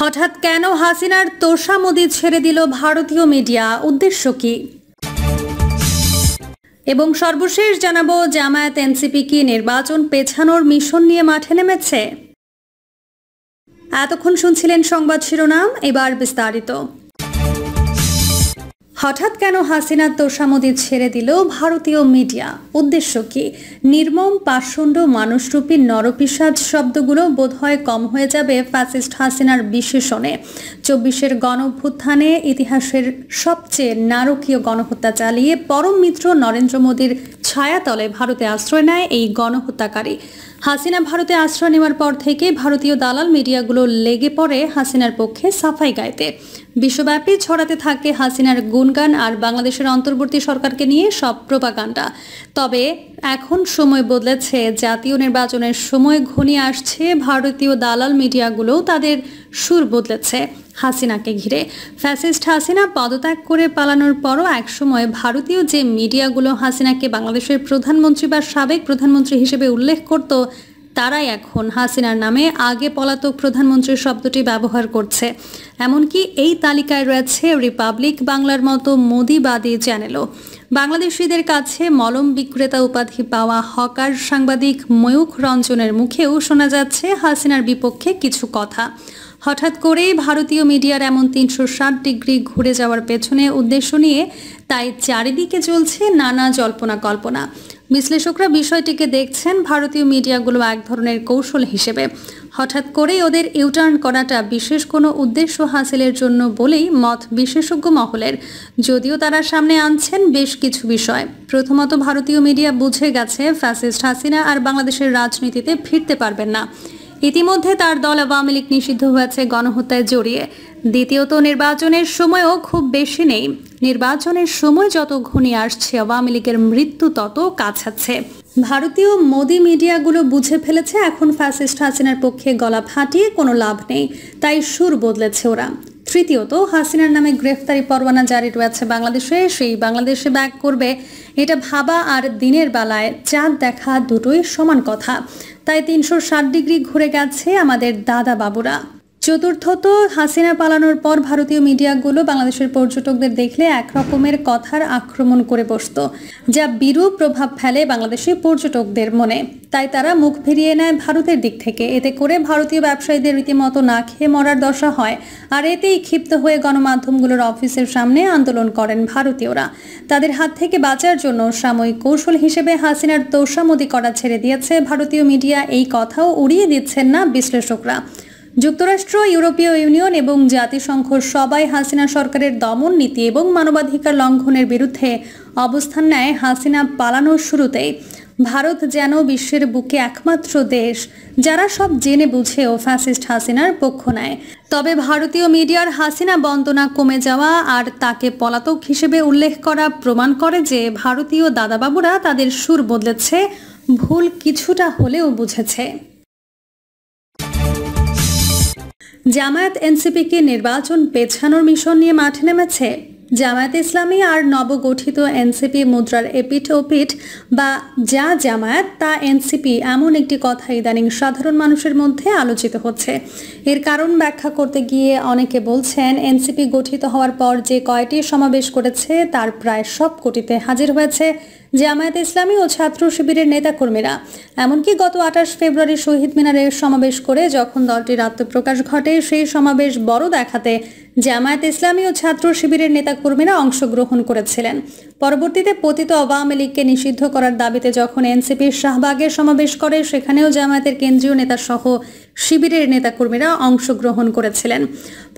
হঠাৎ কেন হাসিনার তোষামোদি ছেড়ে দিল ভারতীয় মিডিয়া, উদ্দেশ্য কি? এবং সর্বশেষ জানাবো, জামায়াত এনসিপি কি নির্বাচন পেছানোর মিশন নিয়ে মাঠে নেমেছে? এতক্ষণ শুনছিলেন সংবাদ শিরোনাম, এবার বিস্তারিত। হঠাৎ কেন হাসিনার তোষামোদি ছেড়ে দিল ভারতীয় মিডিয়া, উদ্দেশ্য কি? নির্মম পাষণ্ড মানুষরূপী নরপিশাচ শব্দগুলো বোধহয় কম হয়ে যাবে ফ্যাসিস্ট হাসিনার বিশেষণে। ২৪-এর গণঅভ্যুত্থানে ইতিহাসের সবচেয়ে নারকীয় গণহত্যা চালিয়ে পরম মিত্র নরেন্দ্র মোদীর ছায়াতলে ভারতে আশ্রয় নেয় এই গণহত্যাকারী। হাসিনা ভারতে আশ্রয় নেওয়ার পর থেকে ভারতীয় দালাল মিডিয়াগুলো লেগে পড়ে হাসিনার পক্ষে সাফাই গাইতে। বিশ্বব্যাপী ছড়াতে থাকে হাসিনার গুণগান আর বাংলাদেশের অন্তর্বর্তী সরকারকে নিয়ে সব প্রোপাগান্ডা। তবে এখন সময় বদলেছে, জাতীয় নির্বাচনের সময় ঘনিয়ে আসছে। ভারতীয় দালাল মিডিয়াগুলো তাদের সুর বদলেছে হাসিনাকে ঘিরে। ফ্যাসিস্ট হাসিনা পদত্যাগ করে পালানোর পরও একসময় ভারতীয় যে মিডিয়াগুলো হাসিনাকে বাংলাদেশের প্রধানমন্ত্রী বা সাবেক প্রধানমন্ত্রী হিসেবে উল্লেখ করত, তারাই এখন হাসিনার নামে আগে পলাতক প্রধানমন্ত্রীর শব্দটি ব্যবহার করছে। এমনকি এই তালিকায় রয়েছে রিপাবলিক বাংলার মতো মোদিবাদী চ্যানেলও। বাংলাদেশিদের কাছে মলম বিক্রেতা উপাধি পাওয়া হকার সাংবাদিক ময়ূখ রঞ্জনের মুখেও শোনা যাচ্ছে হাসিনার বিপক্ষে কিছু কথা। হঠাৎ করেই ভারতীয় মিডিয়ার এমন ৩৬০ ডিগ্রি ঘুরে যাওয়ার পেছনে উদ্দেশ্য নিয়ে তাই চারিদিকে চলছে নানা জল্পনা কল্পনা। বিশ্লেষকরা বিষয়টিকে দেখছেন ভারতীয় মিডিয়াগুলো এক ধরনের কৌশল হিসেবে। হঠাৎ করেই ওদের ইউটার্ন করাটা বিশেষ কোনো উদ্দেশ্য হাসিলের জন্য বলেই মত বিশেষজ্ঞ মহলের। যদিও তারা সামনে আনছেন বেশ কিছু বিষয়। প্রথমত, ভারতীয় মিডিয়া বুঝে গেছে ফ্যাসিস্ট হাসিনা আর বাংলাদেশের রাজনীতিতে ফিরতে পারবেন না। ইতিমধ্যে তার দল আওয়ামী লীগ নিষিদ্ধ হয়েছে গণহত্যায় জড়িয়ে। দ্বিতীয়ত, নির্বাচনের সময়ও খুব বেশি নেই। নির্বাচনের সময় যত ঘনিয়ে আসছে, আওয়ামী লীগের মৃত্যু তত কাছাচ্ছে। ভারতীয় মোদি মিডিয়াগুলো বুঝে ফেলেছে এখন ফ্যাসিস্ট হাসিনার পক্ষে গলা ফাটিয়ে কোনো লাভ নেই, তাই সুর বদলেছে ওরা। তৃতীয়ত, হাসিনার নামে গ্রেফতারি পরোয়ানা জারি রয়েছে বাংলাদেশে, সেই বাংলাদেশে ব্যাক করবে, এটা ভাবা আর দিনের বেলায় চাঁদ দেখা দুটোই সমান কথা। তাই ৩৬০ ডিগ্রি ঘুরে গেছে আমাদের দাদা বাবুরা। চতুর্থত, হাসিনা পালানোর পর ভারতীয় মিডিয়াগুলো বাংলাদেশের পর্যটকদের দেখলে একরকমের কথার আক্রমণ করে বসত, যা বিরূপ প্রভাব ফেলে বাংলাদেশি পর্যটকদের মনে। তাই তারা মুখ ফিরিয়ে নেয় ভারতের দিক থেকে। এতে করে ভারতীয় ব্যবসায়ীদের রীতিমতো না খেয়ে মরার দশা হয়। আর এতেই ক্ষিপ্ত হয়ে গণমাধ্যমগুলোর অফিসের সামনে আন্দোলন করেন ভারতীয়রা। তাদের হাত থেকে বাঁচার জন্য সাময়িক কৌশল হিসেবে হাসিনার তোষামোদি করা ছেড়ে দিয়েছে ভারতীয় মিডিয়া, এই কথাও উড়িয়ে দিচ্ছেন না বিশ্লেষকরা। যুক্তরাষ্ট্র, ইউরোপীয় ইউনিয়ন এবং জাতিসংঘ সবাই হাসিনা সরকারের দমন নীতি এবং মানবাধিকার লঙ্ঘনের বিরুদ্ধে অবস্থান নেয় হাসিনা পালানোর শুরুতেই। ভারত যেন বিশ্বের বুকে একমাত্র দেশ যারা সব জেনে বুঝেও ফ্যাসিস্ট হাসিনার পক্ষ নেয়। তবে ভারতীয় মিডিয়ার হাসিনা বন্দনা কমে যাওয়া আর তাকে পলাতক হিসেবে উল্লেখ করা প্রমাণ করে যে ভারতীয় দাদাবাবুরা তাদের সুর বদলেছে, ভুল কিছুটা হলেও বুঝেছে। জামায়াত এনসিপিকে নির্বাচন পেছানোর মিশন নিয়ে মাঠে নেমেছে। জামায়াত ইসলামী আর নবগঠিত এনসিপি মুদ্রার এপিঠ ওপিঠ, বা যা জামায়াত তা এনসিপি, এমন একটি কথা ইদানিং সাধারণ মানুষের মধ্যে আলোচিত হচ্ছে। এর কারণ ব্যাখ্যা করতে গিয়ে অনেকে বলছেন, এনসিপি গঠিত হওয়ার পর যে কয়টি সমাবেশ করেছে তার প্রায় সব কোটিতে হাজির হয়েছে জামায়াত ইসলামী ও ছাত্র শিবিরের নেতাকর্মীরা। এমনকি গত ২৮ ফেব্রুয়ারি শহীদ মিনারে সমাবেশ করে যখন দলটির আত্মপ্রকাশ ঘটে, সেই সমাবেশ বড় দেখাতে জামায়াত ইসলামী ও ছাত্র শিবিরের নেতাকর্মীরা অংশগ্রহণ করেছিলেন। পরবর্তীতে পতিত আওয়ামী লীগকে নিষিদ্ধ করার দাবিতে যখন এনসিপি শাহবাগে সমাবেশ করে, সেখানেও জামায়াতের কেন্দ্রীয় নেতা সহ শিবিরের নেতাকর্মীরা অংশগ্রহণ করেছিলেন।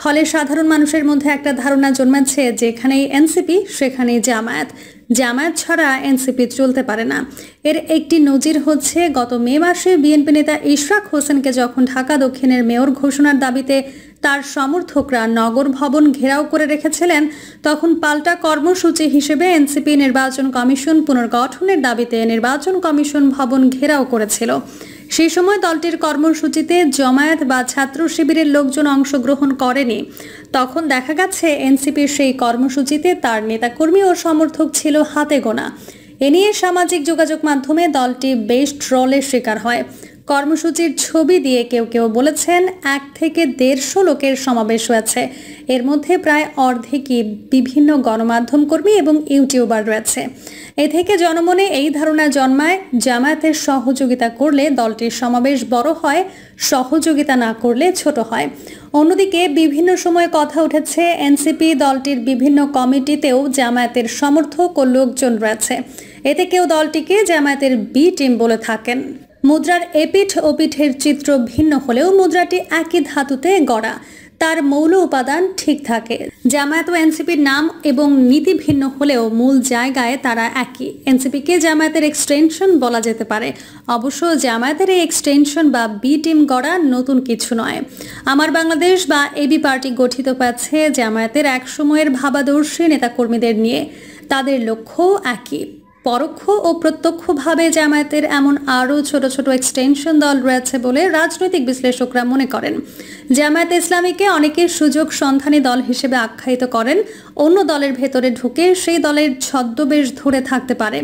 ফলে সাধারণ মানুষের মধ্যে একটা ধারণা জন্মেছে, যেখানেই এনসিপি সেখানেই জামায়াত, জামায়াত ছাড়া এনসিপি চলতে পারে না। এর একটি নজির হচ্ছে, গত মে মাসে বিএনপি নেতা ইশরাক হোসেনকে যখন ঢাকা দক্ষিণের মেয়র ঘোষণার দাবিতে তার সমর্থকরা নগর ভবন ঘেরাও করে রেখেছিলেন, তখন পাল্টা কর্মসূচি হিসেবে এনসিপি নির্বাচন কমিশন পুনর্গঠনের দাবিতে নির্বাচন কমিশন ভবন ঘেরাও করেছিল। সেই সময় দলটির কর্মসূচিতে জামায়াত বা ছাত্র শিবিরের লোকজন অংশগ্রহণ করেনি। তখন দেখা গেছে এনসিপির সেই কর্মসূচিতে তার নেতাকর্মী ও সমর্থক ছিল হাতে গোনা। এ নিয়ে সামাজিক যোগাযোগ মাধ্যমে দলটি বেশ ট্রলের শিকার হয়। কর্মসূচির ছবি দিয়ে কেউ কেউ বলেছেন 1 থেকে 150 লোকের সমাবেশ হয়েছে। এর মধ্যে প্রায় অর্ধেকই বিভিন্ন গণমাধ্যম কর্মী এবং ইউটিউবার রয়েছে। এ থেকে জনমনে এই ধারণা জন্মায় জামায়াতের সহযোগিতা করলে দলটির সমাবেশ বড় হয়, সহযোগিতা না করলে ছোট হয়। অন্যদিকে বিভিন্ন সময়ে কথা উঠেছে এনসিপি দলটির বিভিন্ন কমিটিতেও জামায়াতের সমর্থক ও লোকজন রয়েছে। এতে কেউ দলটিকে জামায়াতের বি টিম বলে থাকেন। মুদ্রার এপিঠ ওপিঠের চিত্র ভিন্ন হলেও মুদ্রাটি একই ধাতুতে গড়া, তার মৌল উপাদান ঠিক থাকে। জামায়াত ও এনসিপির নাম এবং নীতি ভিন্ন হলেও মূল জায়গায় তারা একই। এনসিপিকে জামায়াতের এক্সটেনশন বলা যেতে পারে। অবশ্য জামায়াতের এই এক্সটেনশন বা বি টিম গড়া নতুন কিছু নয়। আমার বাংলাদেশ বা এবি পার্টি গঠিত পাচ্ছে জামায়াতের এক সময়ের ভাবাদর্শী নেতাকর্মীদের নিয়ে। তাদের লক্ষ্য একই। পরোক্ষ ও প্রত্যক্ষভাবে জামায়াতের এমন আরও ছোট ছোট এক্সটেনশন দল রয়েছে বলে রাজনৈতিক বিশ্লেষকরা মনে করেন। জামায়াতে ইসলামীকে অনেকে সুযোগ সন্ধানী দল হিসেবে আখ্যায়িত করেন। অন্য দলের ভেতরে ঢুকে সেই দলের ছদ্মবেশ ধরে থাকতে পারে,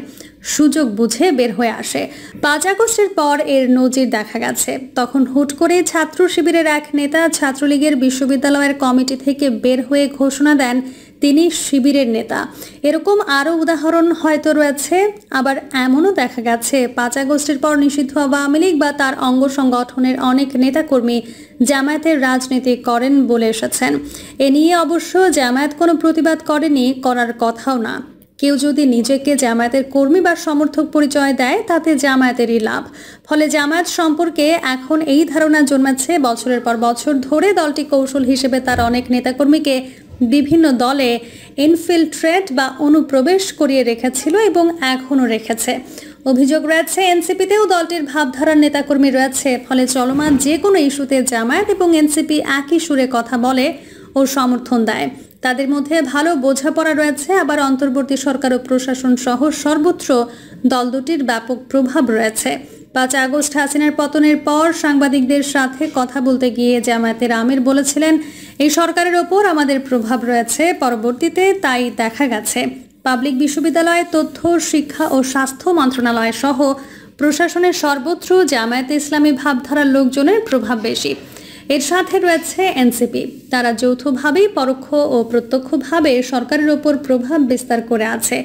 সুযোগ বুঝে বের হয়ে আসে। 5 আগস্টের পর এর নজির দেখা গেছে। তখন হুট করে ছাত্র শিবিরের এক নেতা ছাত্রলীগের বিশ্ববিদ্যালয়ের কমিটি থেকে বের হয়ে ঘোষণা দেন তিনি শিবিরের নেতা। এরকম আরও উদাহরণ হয়তো রয়েছে। আবার এমনও দেখা গেছে 5 আগস্টের পর নিষিদ্ধ আওয়ামী লীগ বা তার অঙ্গ সংগঠনের অনেক নেতাকর্মী জামায়াতের রাজনীতি করেন বলে এসেছেন। এ নিয়ে অবশ্য জামায়াত কোনো প্রতিবাদ করেনি, করার কথাও না। কেউ যদি নিজেকে জামায়াতের কর্মী বা সমর্থক পরিচয় দেয় তাতে জামায়াতেরই লাভ। ফলে জামায়াত সম্পর্কে এখন এই ধারণা জন্মাচ্ছে বছরের পর বছর ধরে দলটি কৌশল হিসেবে তার অনেক নেতাকর্মীকে বিভিন্ন দলে ইনফিলট্রেট বা অনুপ্রবেশ করিয়ে রেখেছিল এবং এখনও রেখেছে। অভিযোগ রয়েছে এনসিপিতেও দলটির ভাবধারার নেতাকর্মী রয়েছে। ফলে চলমান যে কোনো ইস্যুতে জামায়াত এবং এনসিপি একই সুরে কথা বলে ও সমর্থন দেয়। তাদের মধ্যে ভালো বোঝাপড়া রয়েছে। আবার অন্তর্বর্তী সরকার ও প্রশাসন সহ সর্বত্র দল দুটির ব্যাপক প্রভাব রয়েছে। 5 আগস্ট হাসিনার পতনের পর সাংবাদিকদের সাথে কথা বলতে গিয়ে জামায়াতের আমির বলেছিলেন, এই সরকারের ওপর আমাদের প্রভাব রয়েছে। পরবর্তীতে তাই দেখা গেছে। পাবলিক বিশ্ববিদ্যালয়, তথ্য, শিক্ষা ও স্বাস্থ্য মন্ত্রণালয় সহ প্রশাসনের সর্বত্র জামায়াতে ইসলামী ভাবধারার লোকজনের প্রভাব বেশি। এর সাথে রয়েছে এনসিপি। তারা যৌথভাবেই পরোক্ষ ও প্রত্যক্ষভাবে সরকারের ওপর প্রভাব বিস্তার করে আছে।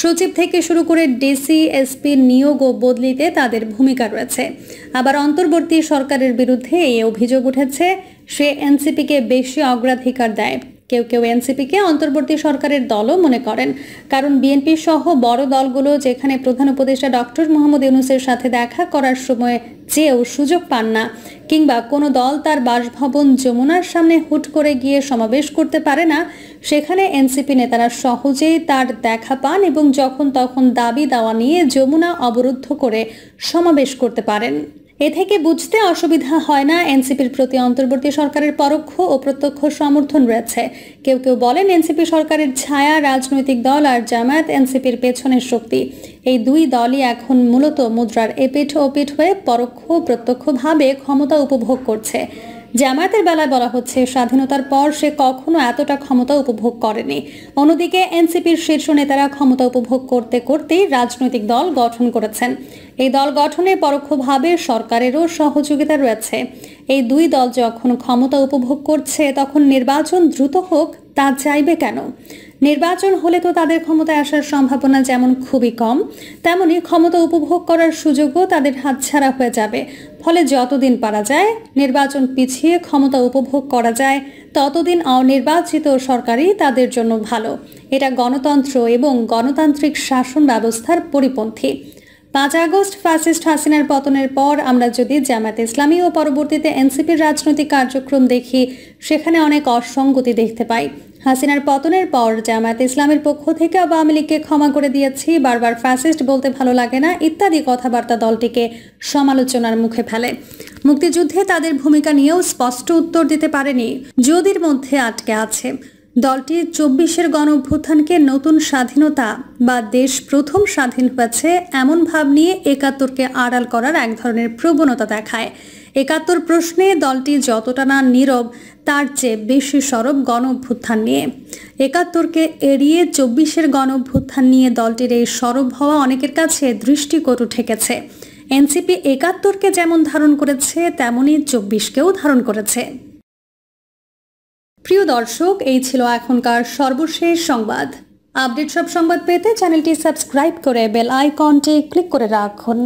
সচিব থেকে শুরু করে ডিসি, এসপি নিয়োগ ও বদলিতে তাদের ভূমিকা রয়েছে। আবার অন্তর্বর্তী সরকারের বিরুদ্ধে এই অভিযোগ উঠেছে, সে এনসিপিকে বেশি অগ্রাধিকার দেয়। কেউ কেউ এনসিপিকে অন্তর্বর্তী সরকারের দলও মনে করেন। কারণ বিএনপি সহ বড় দলগুলো যেখানে প্রধান উপদেষ্টা ডক্টর মোহাম্মদ ইউনূসের সাথে দেখা করার সময় চেয়েও সুযোগ পান না, কিংবা কোনো দল তার বাসভবন যমুনার সামনে হুট করে গিয়ে সমাবেশ করতে পারে না, সেখানে এনসিপি নেতারা সহজেই তার দেখা পান এবং যখন তখন দাবি দাওয়া নিয়ে যমুনা অবরুদ্ধ করে সমাবেশ করতে পারেন। এ থেকে বুঝতে অসুবিধা হয় না এনসিপির প্রতি অন্তর্বর্তী সরকারের পরোক্ষ ও প্রত্যক্ষ সমর্থন রয়েছে। কেউ কেউ বলেন এনসিপি সরকারের ছায়া রাজনৈতিক দল আর জামায়াত এনসিপির পেছনের শক্তি। এই দুই দলই এখন মূলত মুদ্রার এপিঠ ওপিঠ হয়ে পরোক্ষ প্রত্যক্ষভাবে ক্ষমতা উপভোগ করছে। জামায়াতের বেলায় বলা হচ্ছে স্বাধীনতার পর সে কখনো এতটা ক্ষমতা উপভোগ করেনি। অন্যদিকে এনসিপির শীর্ষ নেতারা ক্ষমতা উপভোগ করতে করতেই রাজনৈতিক দল গঠন করেছেন। এই দল গঠনে পরোক্ষভাবে সরকারেরও সহযোগিতা রয়েছে। এই দুই দল যখন ক্ষমতা উপভোগ করছে তখন নির্বাচন দ্রুত হোক তা চাইবে কেন? নির্বাচন হলে তো তাদের ক্ষমতায় আসার সম্ভাবনা যেমন খুবই কম, তেমনি ক্ষমতা উপভোগ করার সুযোগও তাদের হাতছাড়া হয়ে যাবে। ফলে যতদিন পারা যায় নির্বাচন পিছিয়ে ক্ষমতা উপভোগ করা যায় ততদিন অনির্বাচিত সরকারই তাদের জন্য ভালো। এটা গণতন্ত্র এবং গণতান্ত্রিক শাসন ব্যবস্থার পরিপন্থী। 5 আগস্ট ফ্যাসিস্ট হাসিনার পতনের পর আমরা যদি জামায়াতে ইসলামী ও পরবর্তীতে এনসিপির রাজনৈতিক কার্যক্রম দেখি, সেখানে অনেক অসঙ্গতি দেখতে পাই। হাসিনার পতনের পর জামায়াতে ইসলামের পক্ষ থেকে আওয়ামী লীগকে ক্ষমা করে দিয়েছি, বারবার ফ্যাসিস্ট বলতে ভালো লাগে না ইত্যাদি কথাবার্তা দলটিকে সমালোচনার মুখে ফেলে। মুক্তিযুদ্ধে তাদের ভূমিকা নিয়েও স্পষ্ট উত্তর দিতে পারেনি, যদির মধ্যে আটকে আছে। দলটি 24-এর গণঅভ্যুত্থানকে নতুন স্বাধীনতা বা দেশ প্রথম স্বাধীন হয়েছে এমন ভাব নিয়ে 71কে আড়াল করার এক ধরনের প্রবণতা দেখায়। 71 প্রশ্নে দলটি যতটা না নীরব তার চেয়ে বেশি সরব গণঅভ্যুত্থান নিয়ে। 71কে এড়িয়ে 24-এর গণঅভ্যুত্থান নিয়ে দলটির এই সরব হওয়া অনেকের কাছে দৃষ্টিকটু ঠেকেছে। এনসিপি ৭১কে যেমন ধারণ করেছে তেমনই ২৪কেও ধারণ করেছে। প্রিয় দর্শক, এই ছিল এখনকার সর্বশেষ সংবাদ। আপডেট সব সংবাদ পেতে চ্যানেলটি সাবস্ক্রাইব করে বেল আইকনটি ক্লিক করে রাখুন।